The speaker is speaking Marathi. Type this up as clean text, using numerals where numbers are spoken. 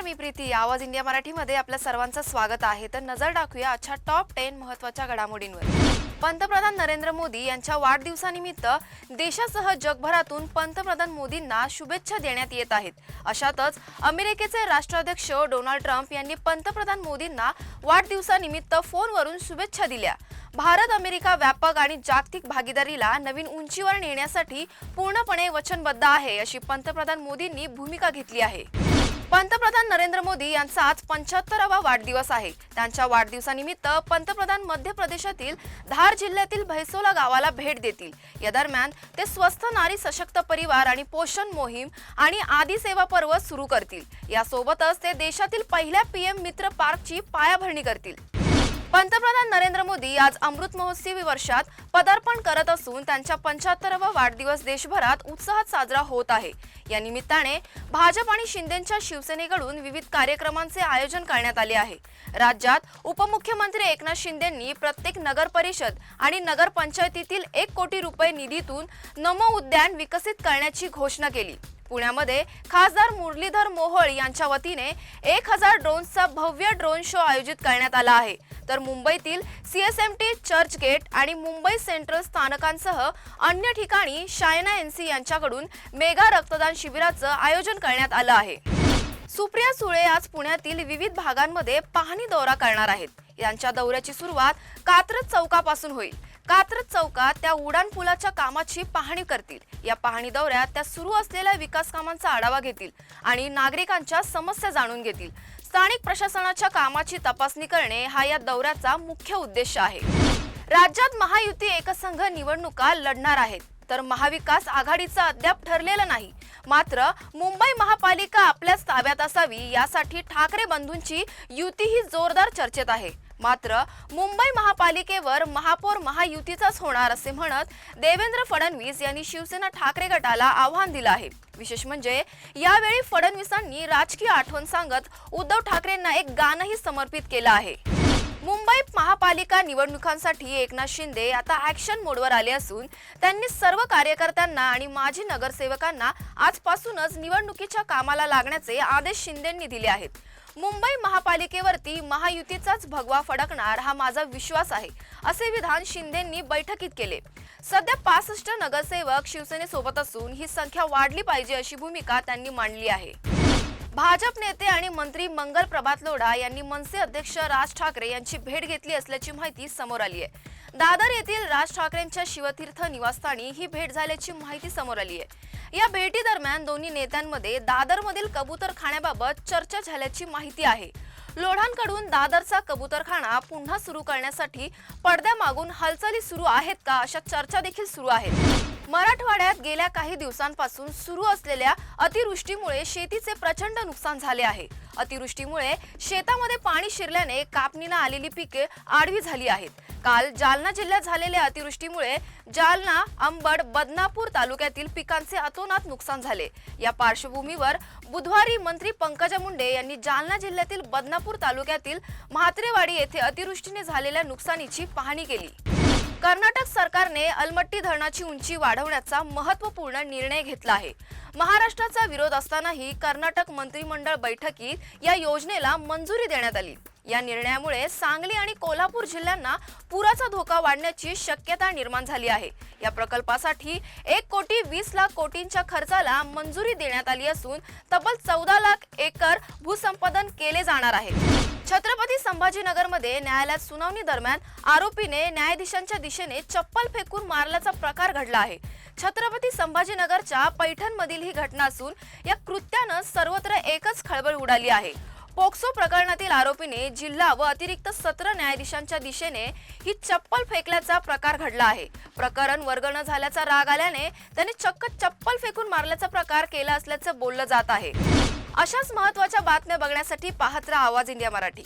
मी प्रीती। आवाज इंडिया मराठीमध्ये आपल्या सर्वांचं स्वागत आहे। तर नजर टाकूया आजच्या टॉप 10 महत्त्वाच्या घडामोडींवर। पंतप्रधान नरेंद्र मोदी यांच्या वाढदिवसानिमित्त देशासह जगभरातून पंतप्रधान मोदींना शुभेच्छा देण्यात येत आहेत। अशातच अमेरिकेचे राष्ट्राध्यक्ष डोनाल्ड ट्रम्प यांनी पंतप्रधान मोदींना वाढदिवसानिमित्त फोनवरून शुभेच्छा दिल्या। भारत अमेरिका व्यापक आणि जागतिक भागीदारीला नवीन उंचीवर नेण्यासाठी पूर्णपणे वचनबद्ध आहे, अशी पंतप्रधान मोदींनी भूमिका घेतली आहे। पंतप्रधान नरेंद्र मोदी यांचा आज 75वा वाढदिवस आहे। त्यांच्या वाढदिवसानिमित्त पंतप्रधान मध्य प्रदेशातील धार जिल्ह्यातील भैसोला गावाला भेट देतील। या दरम्यान ते स्वस्थ नारी सशक्त परिवार आणि पोषण मोहीम आणि आदी सेवा पर्व सुरू करतील। यासोबतच ते देशातील पहिल्या पीएम मित्र पार्कची पायाभरणी करतील। पंतप्रधान नरेंद्र मोदी आज अमृत महोत्सवी वर्षात पदार्पण करत असून त्यांच्या 75वा वाढदिवस देशभरात उत्साहात साजरा होत आहे। या निमित्ताने भाजप आणि शिंदेच्या शिवसेनेकडून विविध कार्यक्रमांचे आयोजन करण्यात आले आहे। राज्यात उपमुख्यमंत्री एकनाथ शिंदेंनी प्रत्येक नगर परिषद आणि नगर पंचायतीतील 1 कोटी रुपये निधीतून नमो उद्यान विकसित करण्याची घोषणा केली। पुण्यामध्ये खासदार मुरलीधर मोहोळ यांच्या वतीने 1000 ड्रोन्सचा भव्य ड्रोन शो आयोजित करण्यात आला आहे। तर मुंबईतील सीएसएमटी चर्चगेट आणि मुंबई सेंट्रल स्थानकांसह अन्य ठिकाणी शायना एनसी यांच्याकडून मेगा रक्तदान शिबिराचं आयोजन करण्यात आलं आहे। सुप्रिया सुळे आज पुण्यातील विविध भागांमध्ये पाहणी दौरा करणार आहेत। यांच्या दौऱ्याची सुरुवात कात्रज चौकापासून होईल। कात्रज चौकात त्या उडान पुलाच्या कामाची पाहणी करतील। या पाहणी दौऱ्यात त्या सुरू असलेल्या विकास कामांचा आढावा घेतील आणि नागरिकांच्या समस्या जाणून घेतील। स्थानिक प्रशासनाच्या कामाची तपासणी करणे हा या दौऱ्याचा मुख्य उद्देश आहे। राज्यात महायुती एकसंघ निवडणुका लढणार आहेत, तर महाविकास आघाडीचा अद्याप ठरलेलं नाही। मात्र मुंबई महापालिका आपल्याच ताब्यात असावी यासाठी ठाकरे बंधूंची युती ही जोरदार चर्चेत आहे। मात्र मुंबई महापालिकेवर महापौर महायुतीचाच होणार असे म्हणत देवेंद्र फडणवीस यांनी शिवसेना ठाकरे गटाला आव्हान दिलं आहे। विशेष म्हणजे यावेळी फडणवीसांनी राजकीय आठवण सांगत उद्धव ठाकरेंना एक गाणंही समर्पित केलं आहे। मुंबई महापालिका निवडणुकांसाठी एकनाथ शिंदे आता ॲक्शन मोडवर आले असून त्यांनी सर्व कार्यकर्त्यांना आणि माजी नगरसेवकांना आजपासूनच निवडणुकीच्या कामाला लागण्याचे आदेश शिंदेंनी दिले आहेत। मुंबई महापालिकेवरती महायुतीचाच भगवा फडकणार हा माझा विश्वास आहे, असे विधान शिंदेंनी बैठकीत केले। सध्या 65 नगरसेवक शिवसेनेसोबत असून ही संख्या वाढली पाहिजे अशी भूमिका त्यांनी मांडली आहे। भाजप नेते आणि मंत्री मंगल प्रभात लोढा यांनी मनसे अध्यक्ष राज ठाकरे यांची भेट घेतली असल्याची माहिती समोर आली आहे। दादर येथील राज ठाकरेंच्या शिवतीर्थ निवासस्थानी ही भेट झाल्याची माहिती समोर आली आहे। या भेटी दरम्यान दोन्ही नेत्यांमध्ये दादरमधील कबूतरखान्याबाबत चर्चा झाल्याची माहिती आहे। लोढांकडून दादरचा कबूतरखाना पुन्हा सुरू करण्यासाठी पडद्यामागून हालचाली सुरू आहेत का अशा चर्चा देखील सुरू आहेत। मराठवाड्यात गेल्या काही दिवसांपासून सुरू असलेल्या अतिवृष्टीमुळे शेतीचे प्रचंड नुकसान झाले आहे। अतिवृष्टीमुळे शेतामध्ये पाणी शिरल्याने कापणीला आलेली पिके आडवी झाली आहेत। काल जालना जिल्ह्यात झालेल्या अतिवृष्टीमुळे जालना, अंबड, बदनापूर तालुक्यातील पिकांचे अतोनात नुकसान झाले। या पार्श्वभूमीवर बुधवारी मंत्री पंकजा मुंडे यांनी जालना जिल्ह्यातील बदनापूर तालुक्यातील म्हात्रेवाडी येथे अतिवृष्टीने झालेल्या नुकसानीची पाहणी केली। कर्नाटक सरकारने अलमट्टी धरणाची उंची वाढवण्याचा महत्त्वपूर्ण निर्णय घेतला आहे। महाराष्ट्राचा विरोध असतानाही कर्नाटक मंत्रिमंडळ बैठकीत या योजनेला मंजुरी देण्यात आली। या निर्णयामुळे सांगली आणि कोल्हापूर जिल्ह्यांना पुराचा धोका वाढण्याची शक्यता निर्माण झाली आहे। या प्रकल्पासाठी 1 कोटी 20 लाख कोटींच्या खर्चाला मंजुरी देण्यात आली असून तब्बल 14 लाख एकर भूसंपादन केले जाणार आहे। छत्रपती संभाजीनगरमध्ये न्यायालयात सुनावणी दरम्यान आरोपीने न्यायाधीशांच्या दिशेने चप्पल फेकून मारल्याचा प्रकार घडला आहे। छत्रपती संभाजीनगरच्या पैठणमधील ही घटना असून या कृत्यानं सर्वत्र एकच खळबळ उडाली आहे। पोक्सो प्रकरणातील आरोपीने जिल्हा व अतिरिक्त सत्र न्यायाधीशांच्या दिशेने ही चप्पल फेकल्याचा प्रकार घडला आहे। प्रकरण वर्ग न झाल्याचा राग आल्याने त्याने चक्क चप्पल फेकून मारल्याचा प्रकार केला असल्याचं बोललं जात आहे। अशाच महत्त्वाच्या बातम्या बघण्यासाठी पाहत रहा आवाज इंडिया मराठी।